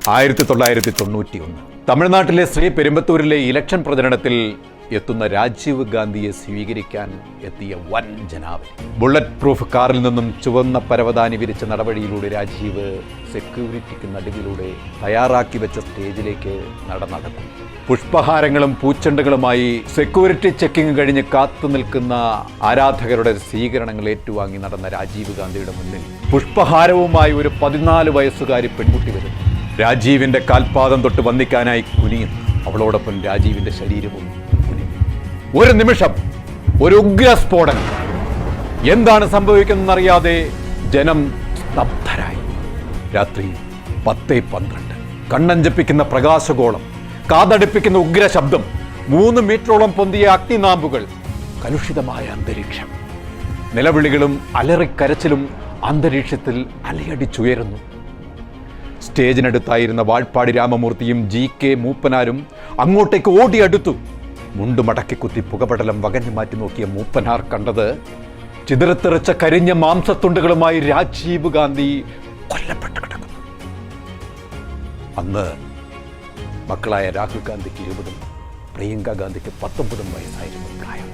1991 തമിഴ്നാട്ടിലെ ശ്രീ പെരുമ്പത്തൂരിലെ ഇലക്ഷൻ പ്രചരണത്തിൽ എത്തുന്ന രാജീവ് ഗാന്ധിയെ സ്വീകരിക്കാൻ എത്തിയ വൻ ജനാവലി. ബുള്ളറ്റ് പ്രൂഫ് കാറിൽ നിന്നും ചുവന്ന പരവതാനി വിരിച്ച നടപടിയിലൂടെ രാജീവ് സെക്യൂരിറ്റിക്ക് നടുവിലൂടെ തയ്യാറാക്കി വെച്ച സ്റ്റേജിലേക്ക് നടക്കും. പുഷ്പഹാരങ്ങളും പൂച്ചെണ്ടുകളുമായി സെക്യൂരിറ്റി ചെക്കിംഗ് കഴിഞ്ഞ് കാത്തു നിൽക്കുന്ന ആരാധകരുടെ സ്വീകരണങ്ങൾ ഏറ്റുവാങ്ങി നടന്ന രാജീവ് ഗാന്ധിയുടെ മുന്നിൽ പുഷ്പഹാരവുമായി ഒരു 14 വയസ്സുകാരി പെൺകുട്ടി വരുന്നു. രാജീവിന്റെ കാൽപാദം തൊട്ട് വന്ദിക്കാനായി കുനിയുന്നു. അവളോടൊപ്പം രാജീവിന്റെ ശരീരവും കുനിഞ്ഞു. ഒരു നിമിഷം ഒരു ഉഗ്രസ്ഫോടനം. എന്താണ് സംഭവിക്കുന്നതെന്നറിയാതെ ജനം സ്തബ്ധരായി. രാത്രി 10:12. കണ്ണഞ്ചപ്പിക്കുന്ന പ്രകാശഗോളം, കാതടുപ്പിക്കുന്ന ഉഗ്രശബ്ദം, 3 മീറ്ററോളം പൊന്തിയ അഗ്നിനാമ്പുകൾ, കലുഷിതമായ അന്തരീക്ഷം, നിലവിളികളും അലറിക്കരച്ചിലും അന്തരീക്ഷത്തിൽ അലയടിച്ചുയരുന്നു. സ്റ്റേജിനടുത്തായിരുന്ന വാഴ്പ്പാടി രാമമൂർത്തിയും GK മൂപ്പനാരും അങ്ങോട്ടേക്ക് ഓടിയടുത്തു. മുണ്ടുമടക്കി കുത്തി പുകപടലം വകഞ്ഞു മാറ്റി നോക്കിയ മൂപ്പനാർ കണ്ടത് ചിതറത്തെറിച്ച കരിഞ്ഞ മാംസത്തുണ്ടുകളുമായി രാജീവ് ഗാന്ധി കൊല്ലപ്പെട്ടു കിടക്കുന്നു. അന്ന് മക്കളായ രാഹുൽ ഗാന്ധിക്ക് 20, പ്രിയങ്ക ഗാന്ധിക്ക് 19 വയസ്സായിരുന്നു പ്രായം.